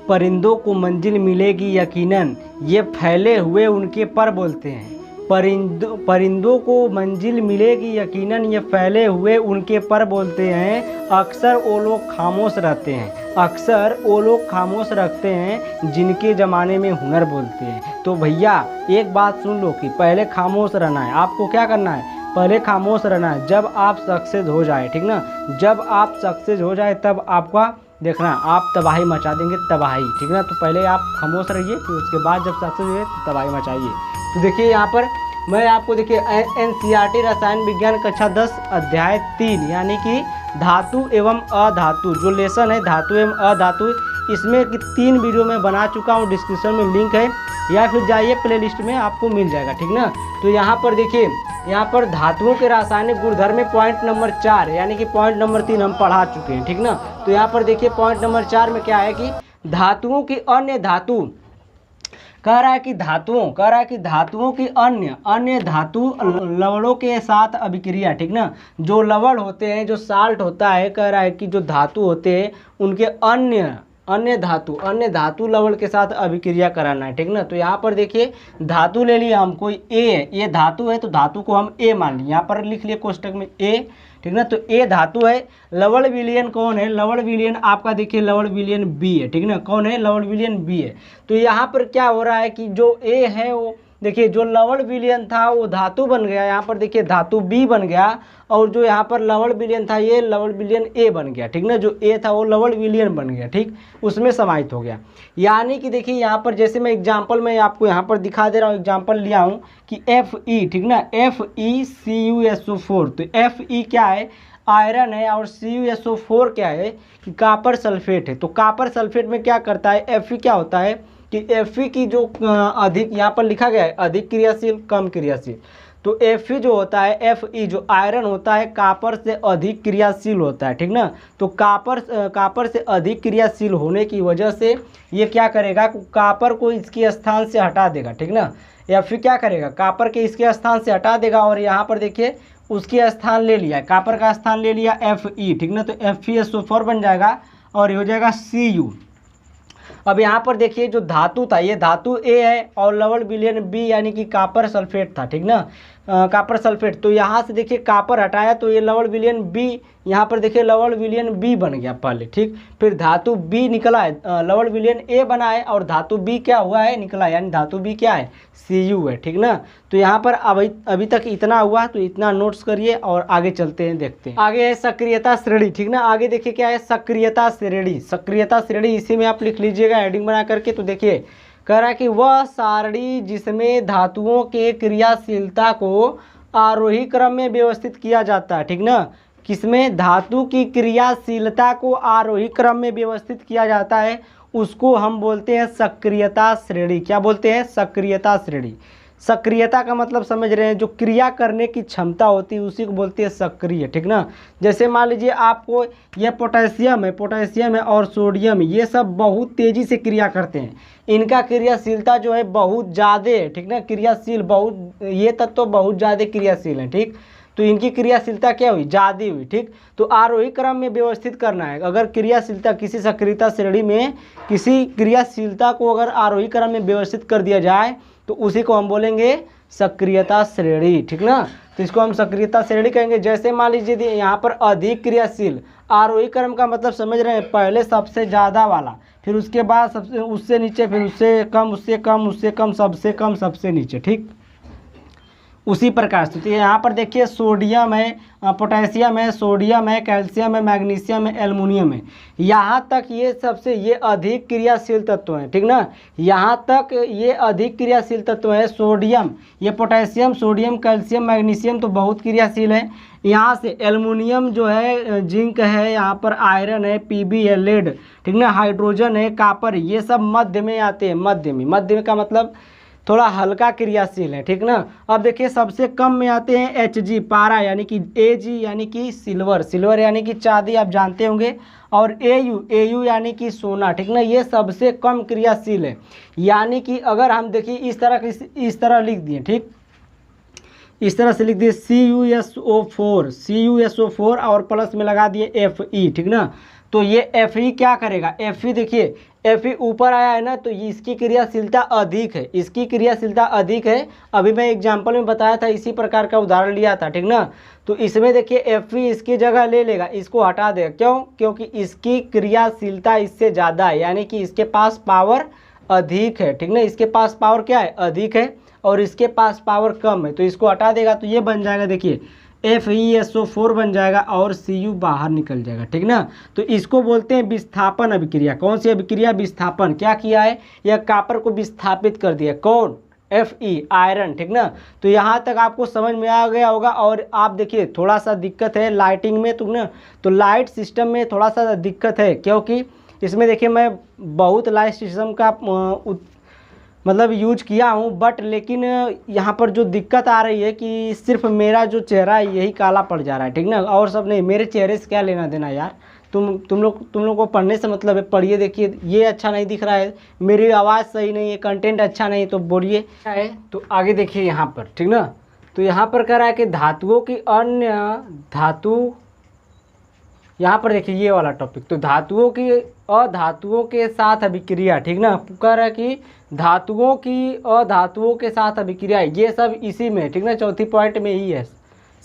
परिंदों को मंजिल मिलेगी यकीनन, ये फैले हुए उनके पर बोलते हैं। परिंदों को मंजिल मिलेगी यकीनन, ये फैले हुए उनके पर बोलते हैं। अक्सर वो लोग खामोश रहते हैं, अक्सर वो लोग खामोश रखते हैं जिनके ज़माने में हुनर बोलते हैं। तो भैया एक बात सुन लो कि पहले खामोश रहना है। आपको क्या करना है? पहले खामोश रहना है। जब आप सक्सेस हो जाए, ठीक ना, जब आप सक्सेस हो जाए तब आपका देखना आप तबाही मचा देंगे, तबाही, ठीक ना। तो पहले आप खामोश रहिए, फिर उसके बाद जब सक्सेस हुए तो तबाही मचाइए। तो देखिए यहाँ पर मैं आपको देखिए NCERT रसायन विज्ञान कक्षा 10 अध्याय 3 यानी कि धातु एवं अधातु जो लेसन है धातु एवं अधातु, इसमें कि 3 वीडियो मैं बना चुका हूँ, डिस्क्रिप्शन में लिंक है या फिर जाइए प्लेलिस्ट में आपको मिल जाएगा, ठीक ना। तो यहाँ पर देखिए, यहाँ पर धातुओं के रासायनिक गुणधर्म में पॉइंट नंबर 4 यानी कि पॉइंट नंबर 3 हम पढ़ा चुके हैं, ठीक ना। तो यहाँ पर देखिए पॉइंट नंबर 4 में क्या है कि धातुओं की अन्य धातु कह रहा है कि धातुओं की अन्य धातु लवणों के साथ अभिक्रिया, ठीक ना। जो लवण होते हैं, जो साल्ट होता है, कह रहा है कि जो धातु होते हैं उनके अन्य धातु लवण के साथ अभिक्रिया कराना है, ठीक ना। तो यहाँ पर देखिए धातु ले लिया हम, कोई ए है, ये धातु है तो धातु को हम ए मान लिए, यहाँ पर लिख लिए कोष्टक में ए, ठीक ना। तो ए धातु है। लवण विलयन कौन है? लवण विलयन आपका देखिए लवण विलयन बी है, ठीक ना। कौन है? लवण विलयन बी है। तो यहाँ पर क्या हो रहा है कि जो ए है वो देखिए जो लवण विलयन था वो धातु बन गया, यहाँ पर देखिए धातु बी बन गया, और जो यहाँ पर लवण विलयन था ये लवण विलयन ए बन गया, ठीक ना। जो ए था वो लवण विलयन बन गया, ठीक, उसमें समाहित हो गया। यानी कि देखिए यहाँ पर जैसे मैं एग्जाम्पल में आपको यहाँ पर दिखा दे रहा हूँ, एग्जाम्पल लिया हूँ कि Fe, ठीक ना, FeCuSO4। तो Fe क्या है? आयरन है, और CuSO4 क्या है कि कापर सल्फेट है। तो कापर सल्फेट में क्या करता है? Fe क्या होता है कि Fe की जो अधिक, यहाँ पर लिखा गया है अधिक क्रियाशील कम क्रियाशील, तो Fe जो होता है, Fe जो आयरन होता है कापर से अधिक क्रियाशील होता है, ठीक ना। तो कापर से अधिक क्रियाशील होने की वजह से ये क्या करेगा? कापर को इसके स्थान से हटा देगा, ठीक ना। Fe क्या करेगा? कापर के इसके स्थान से हटा देगा, और यहाँ पर देखिए उसके स्थान ले लिया, कापर का स्थान ले लिया Fe, ठीक ना। तो FeSO4 बन जाएगा और ये हो जाएगा Cu। अब यहाँ पर देखिए जो धातु था ये धातु ए है और लवण विलयन बी यानी कि कापर सल्फेट था, ठीक ना, कापर सल्फेट। तो यहाँ से देखिए कापर हटाया तो ये लवण विलयन बी, यहाँ पर देखिए लवण विलयन बी बन गया पहले, ठीक। फिर धातु बी निकला है, लवण विलयन ए बना है और धातु बी क्या हुआ है? निकला, यानी धातु बी क्या है? Cu है, ठीक ना। तो यहाँ पर अभी तक इतना हुआ, तो इतना नोट्स करिए और आगे चलते हैं, देखते हैं। आगे है सक्रियता श्रेणी, ठीक ना। आगे देखिए क्या है? सक्रियता श्रेणी। सक्रियता श्रेणी इसी में आप लिख लीजिएगा हेडिंग बना करके। तो देखिए कह रहा है कि वह सारणी जिसमें धातुओं के क्रियाशीलता को आरोही क्रम में व्यवस्थित किया जाता है, ठीक ना। किसमें? धातु की क्रियाशीलता को आरोही क्रम में व्यवस्थित किया जाता है, उसको हम बोलते हैं सक्रियता श्रेणी। क्या बोलते हैं? सक्रियता श्रेणी। सक्रियता का मतलब समझ रहे हैं, जो क्रिया करने की क्षमता होती है उसी को बोलते हैं सक्रिय, ठीक ना। जैसे मान लीजिए आपको ये पोटेशियम है और सोडियम, ये सब बहुत तेज़ी से क्रिया करते हैं, इनका क्रियाशीलता जो है बहुत ज़्यादा है, ठीक ना। क्रियाशील बहुत, ये तत्व बहुत ज़्यादा क्रियाशील है, ठीक। तो इनकी क्रियाशीलता क्या हुई? ज़्यादा हुई, ठीक। तो आरोही क्रम में व्यवस्थित करना है। अगर क्रियाशीलता किसी सक्रियता श्रेणी में किसी क्रियाशीलता को अगर आरोही क्रम में व्यवस्थित कर दिया जाए तो उसी को हम बोलेंगे सक्रियता श्रेणी, ठीक ना। तो इसको हम सक्रियता श्रेणी कहेंगे। जैसे मान लीजिए यहाँ पर अधिक क्रियाशील, आरोही क्रम का मतलब समझ रहे हैं, पहले सबसे ज़्यादा वाला, फिर उसके बाद सबसे उससे नीचे, फिर उससे कम, उससे कम, उससे कम, सबसे कम, सबसे नीचे, ठीक। उसी प्रकार से तो यहाँ पर देखिए सोडियम है, पोटेशियम है, सोडियम है, कैल्शियम है, मैग्नीशियम है, एल्युमिनियम है, यहाँ तक ये सबसे ये अधिक क्रियाशील तत्व हैं, ठीक ना। यहाँ तक ये अधिक क्रियाशील तत्व है। सोडियम, ये पोटेशियम, सोडियम, कैल्शियम, मैग्नीशियम तो बहुत क्रियाशील है। यहाँ से एल्युमिनियम जो है, जिंक है, यहाँ पर आयरन है, Pb है, लेड, ठीक ना, हाइड्रोजन है, कापर, ये सब मध्य में आते हैं। मध्य का मतलब थोड़ा हल्का क्रियाशील है, ठीक ना। अब देखिए सबसे कम में आते हैं Hg, पारा, यानी कि Ag यानी कि सिल्वर यानी कि चांदी, आप जानते होंगे, और Au यानी कि सोना, ठीक ना। ये सबसे कम क्रियाशील है। यानी कि अगर हम देखिए इस तरह लिख दिए, ठीक, इस तरह से लिख दिए CuSO4 और प्लस में लगा दिए Fe, ठीक ना। तो ये Fe क्या करेगा, Fe देखिए Fe ऊपर आया है ना, तो इसकी क्रियाशीलता अधिक है, इसकी क्रियाशीलता अधिक है। अभी मैं एग्जाम्पल में बताया था, इसी प्रकार का उदाहरण लिया था, ठीक ना। तो इसमें देखिए Fe इसकी जगह ले लेगा, इसको हटा देगा, क्यों? क्योंकि इसकी क्रियाशीलता इससे ज़्यादा है, यानी कि इसके पास पावर अधिक है, ठीक ना। इसके पास पावर क्या है, अधिक है, और इसके पास पावर कम है, तो इसको हटा देगा तो ये बन जाएगा देखिए FeSO4 बन जाएगा और Cu बाहर निकल जाएगा, ठीक ना। तो इसको बोलते हैं विस्थापन अभिक्रिया। कौन सी अभिक्रिया, विस्थापन। क्या किया है, यह कॉपर को विस्थापित कर दिया, कौन, Fe आयरन, ठीक ना। तो यहाँ तक आपको समझ में आ गया होगा। और आप देखिए थोड़ा सा दिक्कत है लाइटिंग में, तो ना, तो लाइट सिस्टम में थोड़ा सा दिक्कत है, क्योंकि इसमें देखिए मैं बहुत लाइट सिस्टम का मतलब यूज किया हूँ, बट लेकिन यहाँ पर जो दिक्कत आ रही है कि सिर्फ मेरा जो चेहरा है यही काला पड़ जा रहा है, ठीक ना, और सब नहीं। मेरे चेहरे से क्या लेना देना यार, तुम लोग को पढ़ने से मतलब है, पढ़िए। देखिए ये अच्छा नहीं दिख रहा है, मेरी आवाज़ सही नहीं है, कंटेंट अच्छा नहीं है, तो बोलिए क्या है। तो आगे देखिए यहाँ पर, ठीक ना। तो यहाँ पर कह रहा है कि धातुओं की अन्य धातु, यहाँ पर देखिए ये वाला टॉपिक, तो धातुओं की अधातुओं के साथ अभिक्रिया, ठीक ना। कह रहा है कि धातुओं की अधातुओं के साथ अभिक्रिया, ये सब इसी में, ठीक ना, चौथी पॉइंट में ही है,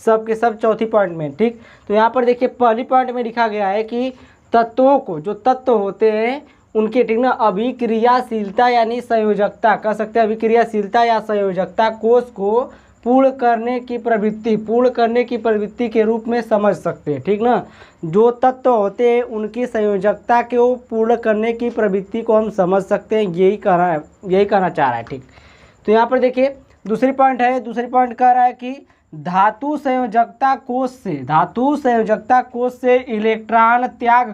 सब के सब चौथी पॉइंट में, ठीक। तो यहाँ पर देखिए पहली पॉइंट में लिखा गया है कि तत्वों को, जो तत्व होते हैं उनके, ठीक ना, अभिक्रियाशीलता यानी संयोजकता, कह सकते हैं अभिक्रियाशीलता या संयोजकता कोष को पूर्ण करने की प्रवृत्ति के रूप में समझ सकते हैं, ठीक ना। जो तत्व होते हैं उनकी संयोजकता को पूर्ण करने की प्रवृत्ति को हम समझ सकते हैं, यही कहना चाह रहा है, ठीक। तो यहाँ पर देखिए दूसरी पॉइंट कह रहा है कि धातु संयोजकता कोष से इलेक्ट्रॉन त्याग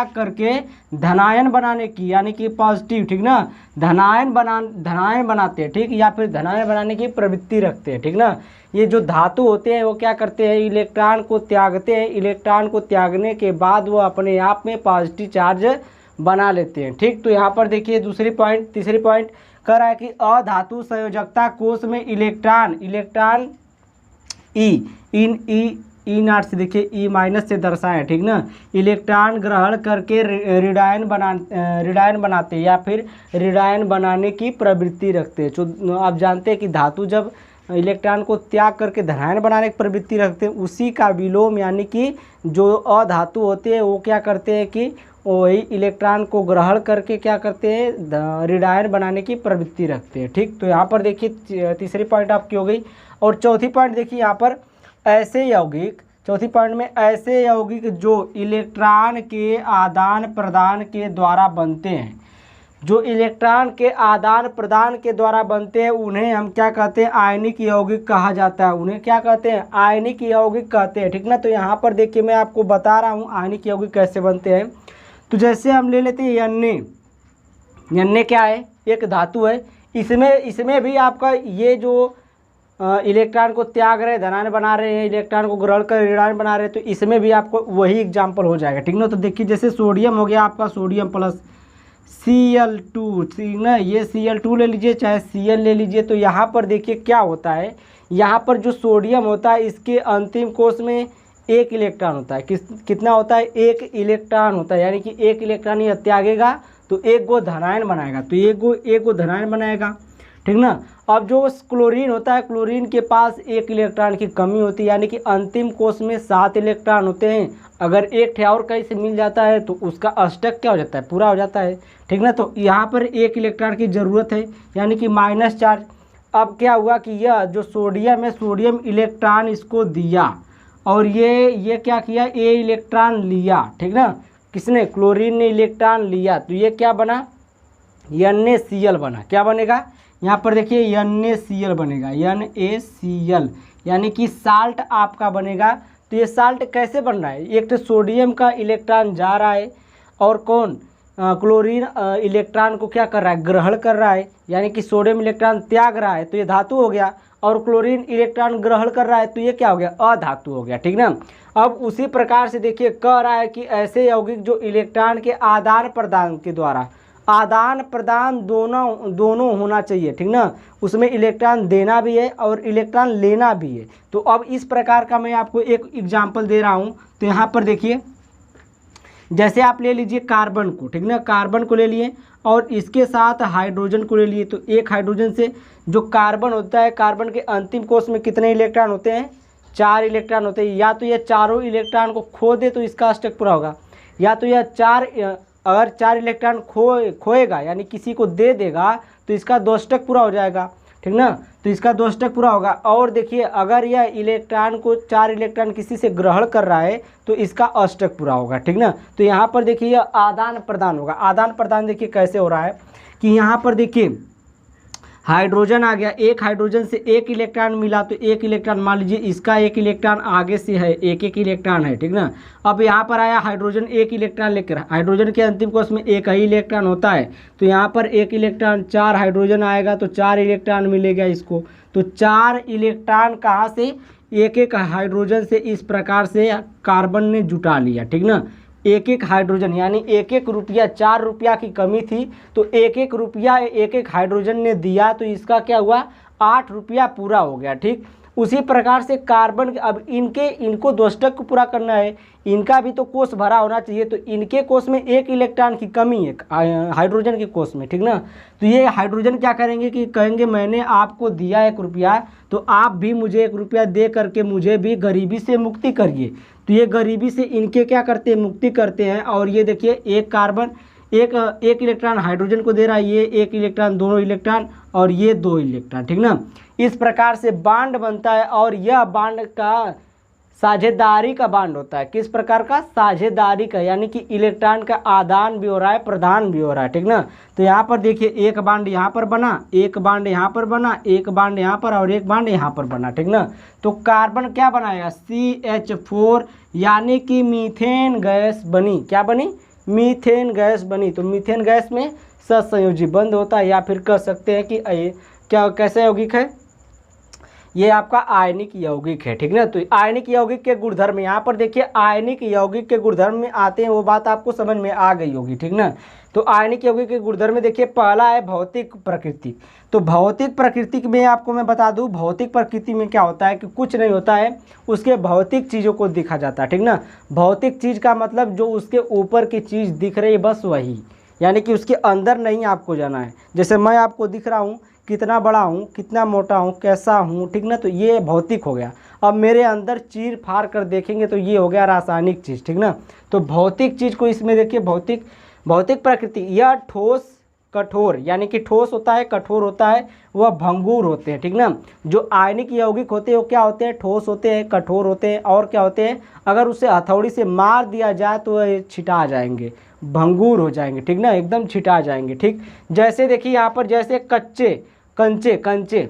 करके धनायन बनाने की, यानी कि पॉजिटिव, ठीक ना, धनायन बनाते हैं, ठीक, या फिर धनायन बनाने की प्रवृत्ति रखते हैं, ठीक ना। ये जो धातु होते हैं वो क्या करते हैं, इलेक्ट्रॉन को त्यागते हैं, इलेक्ट्रॉन को त्यागने के बाद वो अपने आप में पॉजिटिव चार्ज बना लेते हैं, ठीक। तो यहाँ पर देखिए तीसरी पॉइंट कह रहा है कि अधातु संयोजकता कोष में इलेक्ट्रॉन ई नॉट से देखिए ई माइनस से दर्शाएं, ठीक ना, इलेक्ट्रॉन ग्रहण करके ऋणायन बनाते हैं या फिर ऋणायन बनाने की प्रवृत्ति रखते हैं। जो आप जानते हैं कि धातु जब इलेक्ट्रॉन को त्याग करके धनायन बनाने की प्रवृत्ति रखते हैं, उसी का विलोम यानी कि जो अधातु होते हैं वो क्या करते हैं कि वही इलेक्ट्रॉन को ग्रहण करके क्या करते हैं, ऋणायन बनाने की प्रवृत्ति रखते हैं, ठीक। तो यहाँ पर देखिए तीसरी पॉइंट आपकी हो गई। और चौथी पॉइंट देखिए यहाँ पर चौथी पॉइंट में ऐसे यौगिक जो इलेक्ट्रॉन के आदान प्रदान के द्वारा बनते हैं, उन्हें हम क्या कहते हैं, आयनिक यौगिक कहा जाता है। उन्हें क्या कहते हैं, आयनिक यौगिक कहते हैं, ठीक ना। तो यहाँ पर देखिए मैं आपको बता रहा हूँ आयनिक यौगिक कैसे बनते हैं। तो जैसे हम ले लेते हैं यन्ने क्या है, एक धातु है। इसमें भी आपका ये जो इलेक्ट्रॉन को त्याग रहे धनायन बना रहे हैं, इलेक्ट्रॉन को ग्रहण कर ऋणायन बना रहे हैं, तो इसमें भी आपको वही एग्जाम्पल हो जाएगा, ठीक ना। तो देखिए जैसे सोडियम हो गया आपका, सोडियम प्लस Cl2, ठीक ना, ये Cl2 ले लीजिए चाहे Cl ले लीजिए। तो यहाँ पर देखिए क्या होता है, यहाँ पर जो सोडियम होता है इसके अंतिम कोष में एक इलेक्ट्रॉन होता है। कितना होता है, एक इलेक्ट्रॉन होता है, यानी कि एक इलेक्ट्रॉन यह त्यागेगा तो एक गो धनायन बनाएगा, तो एक गो धनायन बनाएगा, ठीक ना। अब जो क्लोरीन होता है, क्लोरीन के पास एक इलेक्ट्रॉन की कमी होती है, यानी कि अंतिम कोष में 7 इलेक्ट्रॉन होते हैं। अगर एक ठे और कहीं से मिल जाता है तो उसका अष्टक क्या हो जाता है, पूरा हो जाता है, ठीक ना। तो यहाँ पर एक इलेक्ट्रॉन की ज़रूरत है, यानी कि माइनस चार्ज। अब क्या हुआ कि यह जो सोडियम है, सोडियम इलेक्ट्रॉन इसको दिया और ये क्या किया, ए इलेक्ट्रॉन लिया, ठीक ना। किसने, क्लोरीन ने इलेक्ट्रॉन लिया, तो ये क्या बना, NaCl बना। क्या बनेगा, यहाँ पर देखिए NaCl बनेगा, NaCl यानी कि साल्ट आपका बनेगा। तो ये साल्ट कैसे बन रहा है, एक तो सोडियम का इलेक्ट्रॉन जा रहा है और कौन, क्लोरीन इलेक्ट्रॉन को क्या कर रहा है, ग्रहण कर रहा है, यानी कि सोडियम इलेक्ट्रॉन त्याग रहा है, तो ये धातु हो गया। और क्लोरीन इलेक्ट्रॉन ग्रहण कर रहा है, तो ये क्या हो गया, अधातु हो गया, ठीक ना। अब उसी प्रकार से देखिए कह रहा है कि ऐसे यौगिक जो इलेक्ट्रॉन के आदान प्रदान के द्वारा, आदान प्रदान दोनों होना चाहिए, ठीक ना, उसमें इलेक्ट्रॉन देना भी है और इलेक्ट्रॉन लेना भी है। तो अब इस प्रकार का मैं आपको एक एग्जांपल दे रहा हूँ। तो यहाँ पर देखिए जैसे आप ले लीजिए कार्बन को, ठीक ना, कार्बन को ले लिए और इसके साथ हाइड्रोजन को ले लिए, तो एक हाइड्रोजन से जो कार्बन होता है, कार्बन के अंतिम कोष में कितने इलेक्ट्रॉन होते हैं, 4 इलेक्ट्रॉन होते हैं। या तो ये चारों इलेक्ट्रॉन को खो दे तो इसका अष्टक पूरा होगा, या तो यह अगर 4 इलेक्ट्रॉन खोएगा यानी किसी को दे देगा तो इसका 2 अष्टक पूरा हो जाएगा, ठीक ना, तो इसका 2 अष्टक पूरा होगा। और देखिए अगर यह इलेक्ट्रॉन को 4 इलेक्ट्रॉन किसी से ग्रहण कर रहा है तो इसका अष्टक पूरा होगा, ठीक ना। तो यहाँ पर देखिए यह आदान प्रदान होगा। आदान प्रदान देखिए कैसे हो रहा है कि यहाँ पर देखिए हाइड्रोजन आ गया, एक हाइड्रोजन से एक इलेक्ट्रॉन मिला तो एक इलेक्ट्रॉन, मान लीजिए इसका एक इलेक्ट्रॉन आगे से है, एक एक इलेक्ट्रॉन है, ठीक ना। अब यहाँ पर आया हाइड्रोजन एक इलेक्ट्रॉन लेकर, हाइड्रोजन के अंतिम कोष में एक ही इलेक्ट्रॉन होता है, तो यहाँ पर एक इलेक्ट्रॉन, 4 हाइड्रोजन आएगा तो 4 इलेक्ट्रॉन मिलेगा इसको। तो 4 इलेक्ट्रॉन कहाँ से, एक एक हाइड्रोजन से इस प्रकार से कार्बन ने जुटा लिया, ठीक ना। एक एक हाइड्रोजन यानी एक एक रुपया, 4 रुपया की कमी थी तो एक एक रुपया एक एक हाइड्रोजन ने दिया, तो इसका क्या हुआ, 8 रुपया पूरा हो गया, ठीक। उसी प्रकार से कार्बन, अब इनको 2 अष्टक को पूरा करना है, इनका भी तो कोष भरा होना चाहिए, तो इनके कोष में एक इलेक्ट्रॉन की कमी है हाइड्रोजन के कोष में, ठीक ना। तो ये हाइड्रोजन क्या करेंगे कि कहेंगे मैंने आपको दिया 1 रुपया तो आप भी मुझे 1 रुपया दे करके मुझे भी गरीबी से मुक्ति करिए। तो ये गरीबी से इनके क्या करते हैं, मुक्ति करते हैं। और ये देखिए एक कार्बन एक इलेक्ट्रॉन हाइड्रोजन को दे रहा है, ये 1 इलेक्ट्रॉन, दोनों इलेक्ट्रॉन, और ये 2 इलेक्ट्रॉन, ठीक ना। इस प्रकार से बांड बनता है और यह बांड का साझेदारी का बांड होता है। किस प्रकार का, साझेदारी का, यानी कि इलेक्ट्रॉन का आदान भी हो रहा है, प्रदान भी हो रहा है, ठीक ना। तो यहाँ पर देखिए एक बांड यहाँ पर बना, एक बांड यहाँ पर बना, एक बांड यहाँ पर और एक बांड यहाँ पर बना, ठीक ना। तो कार्बन क्या बनाएगा, CH4 यानी कि मीथेन गैस बनी। क्या बनी, मीथेन गैस बनी। तो मीथेन गैस में सहसंयोजी बंध होता है, या फिर कह सकते हैं कि क्या कैसे यौगिक है, ये आपका आयनिक यौगिक है, ठीक ना। तो आयनिक यौगिक के गुणधर्म, यहाँ पर देखिए आयनिक यौगिक के गुणधर्म में आते हैं, वो बात आपको समझ में आ गई होगी, ठीक ना। तो आयनिक यौगिक के गुणधर्म में देखिए पहला है भौतिक प्रकृति। तो भौतिक प्रकृति में आपको मैं बता दूं, भौतिक प्रकृति में क्या होता है कि कुछ नहीं होता है, उसके भौतिक चीज़ों को दिखा जाता है, ठीक ना। भौतिक चीज़ का मतलब जो उसके ऊपर की चीज़ दिख रही है बस वही, यानी कि उसके अंदर नहीं आपको जाना है। जैसे मैं आपको दिख रहा हूँ, कितना बड़ा हूँ, कितना मोटा हूँ, कैसा हूँ, ठीक ना, तो ये भौतिक हो गया। अब मेरे अंदर चीर फाड़ कर देखेंगे तो ये हो गया रासायनिक चीज़, ठीक ना। तो भौतिक चीज़ को इसमें देखिए, भौतिक प्रकृति, यह ठोस कठोर, यानी कि ठोस होता है, कठोर होता है, वह भंगुर होते हैं, ठीक ना। जो आयनिक यौगिक होते हैं वो क्या होते हैं, ठोस होते हैं, कठोर होते हैं, और क्या होते हैं, अगर उसे हथौड़ी से मार दिया जाए तो वह छिटा जाएंगे, भंगुर हो जाएंगे, ठीक ना, एकदम छिटा जाएंगे, ठीक। जैसे देखिए यहाँ पर जैसे कंचे,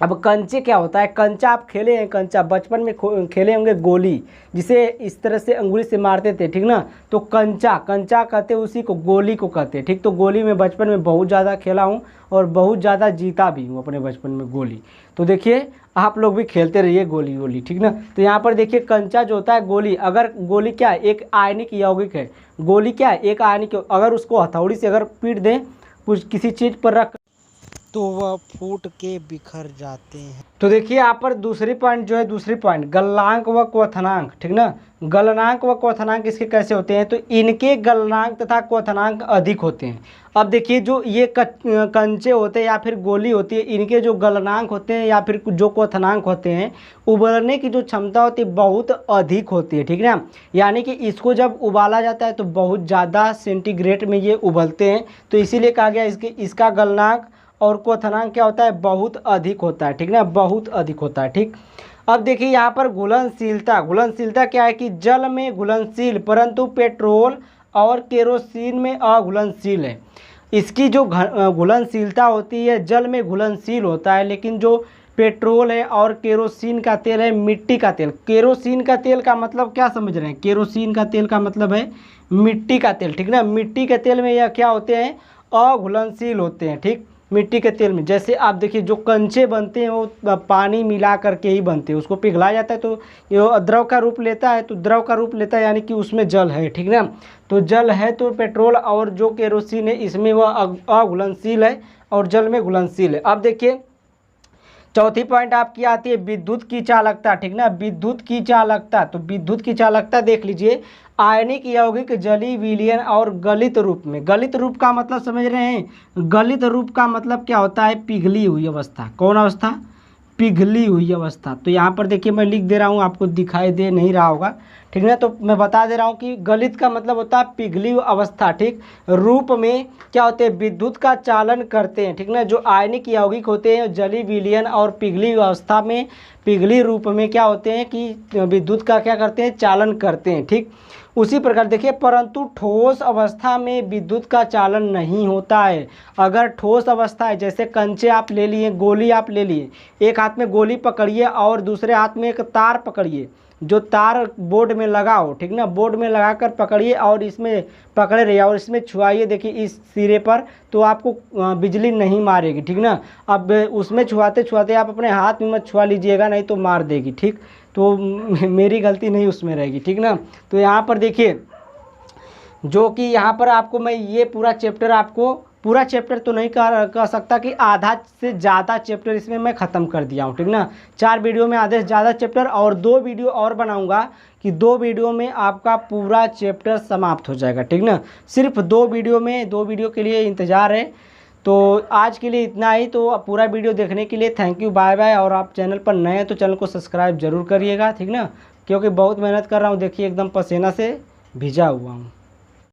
अब कंचे क्या होता है, कंचा आप खेले हैं, कंचा बचपन में खेले होंगे, गोली जिसे इस तरह से अंगुली से मारते थे, ठीक ना। तो कंचा कहते हैं उसी को, गोली को कहते हैं, ठीक। तो गोली में बचपन में बहुत ज़्यादा खेला हूँ और बहुत ज़्यादा जीता भी हूँ अपने बचपन में गोली। तो देखिए आप लोग भी खेलते रहिए गोली, ठीक ना। तो यहाँ पर देखिए कंचा जो होता है गोली, अगर गोली क्या है, एक आयनिक यौगिक है, गोली क्या है, एक आयनिक, अगर उसको हथौड़ी से अगर पीट दें कुछ किसी चीज़ पर रख तो वह फूट के बिखर जाते हैं। तो देखिए यहाँ पर दूसरी पॉइंट गलनांक व क्वथनांक, ठीक ना। गलनांक व क्वथनांक इसके कैसे होते हैं, तो इनके गलनांक तथा क्वथनांक अधिक होते हैं। अब देखिए जो ये कंचे होते हैं या फिर गोली होती है, इनके जो गलनांक होते हैं या फिर जो क्वथनांक होते हैं, उबलने की जो क्षमता होती है बहुत अधिक होती है, ठीक ना। यानी कि इसको जब उबाला जाता है तो बहुत ज़्यादा सेंटीग्रेड में ये उबलते हैं, तो इसीलिए कहा गया इसका गलनांक और क्वथनांक क्या होता है, बहुत अधिक होता है, ठीक ना, बहुत अधिक होता है, ठीक। अब देखिए यहाँ पर घुलनशीलता क्या है कि जल में घुलनशील परंतु पेट्रोल और केरोसिन में अघुलनशील है। इसकी जो घुलनशीलता होती है, जल में घुलनशील होता है, लेकिन जो पेट्रोल है और केरोसिन का तेल है, मिट्टी का तेल, केरोसिन का तेल का मतलब क्या समझ रहे हैं, केरोसिन का तेल का मतलब है मिट्टी का तेल, ठीक ना। मिट्टी के तेल में यह क्या होते हैं, अघुलनशील होते हैं, ठीक। मिट्टी के तेल में जैसे आप देखिए जो कंचे बनते हैं वो पानी मिला करके ही बनते हैं, उसको पिघलाया जाता है तो ये द्रव का रूप लेता है, तो द्रव का रूप लेता है यानी कि उसमें जल है, ठीक ना। तो जल है तो पेट्रोल और जो केरोसिन है इसमें वह अघुलनशील है और जल में घुलनशील है। अब देखिए चौथी पॉइंट आपकी आती है विद्युत की चालकता, ठीक ना, विद्युत की चालकता। तो विद्युत की चालकता देख लीजिए, आयनिक यौगिक जलीय विलयन और गलित रूप में। गलित रूप का मतलब समझ रहे हैं, गलित रूप का मतलब क्या होता है, पिघली हुई अवस्था। कौन अवस्था, पिघली हुई अवस्था। तो यहाँ पर देखिए मैं लिख दे रहा हूँ, आपको दिखाई दे नहीं रहा होगा, ठीक ना। तो मैं बता दे रहा हूँ कि गलित का मतलब होता है पिघली हुई अवस्था, ठीक। रूप में क्या होते हैं, विद्युत का चालन करते हैं, ठीक ना। जो आयनिक यौगिक होते हैं जलीय विलयन और पिघली हुई अवस्था में, पिघली रूप में क्या होते हैं कि विद्युत का क्या करते हैं, चालन करते हैं, ठीक। उसी प्रकार देखिए, परंतु ठोस अवस्था में विद्युत का चालन नहीं होता है। अगर ठोस अवस्था है, जैसे कंचे आप ले लिए, गोली आप ले लिए, एक हाथ में गोली पकड़िए और दूसरे हाथ में एक तार पकड़िए, जो तार बोर्ड में लगा हो, ठीक ना, बोर्ड में लगाकर पकड़िए और इसमें पकड़े रहिए और इसमें छुआइए, देखिए इस सिरे पर, तो आपको बिजली नहीं मारेगी, ठीक ना। अब उसमें छुआते छुआते आप अपने हाथ में मत छुआ लीजिएगा, नहीं तो मार देगी, ठीक। तो मेरी गलती नहीं उसमें रहेगी, ठीक ना। तो यहाँ पर देखिए, जो कि यहाँ पर आपको मैं ये पूरा चैप्टर, आपको पूरा चैप्टर तो नहीं कह सकता कि आधा से ज़्यादा चैप्टर इसमें मैं ख़त्म कर दिया हूँ, ठीक ना। 4 वीडियो में आधे से ज़्यादा चैप्टर, और 2 वीडियो और बनाऊँगा कि 2 वीडियो में आपका पूरा चैप्टर समाप्त हो जाएगा, ठीक ना। सिर्फ 2 वीडियो में, 2 वीडियो के लिए इंतज़ार है। तो आज के लिए इतना ही। तो पूरा वीडियो देखने के लिए थैंक यू, बाय बाय। और आप चैनल पर नए हैं तो चैनल को सब्सक्राइब जरूर करिएगा, ठीक ना, क्योंकि बहुत मेहनत कर रहा हूँ, देखिए एकदम पसीना से भिजा हुआ हूँ।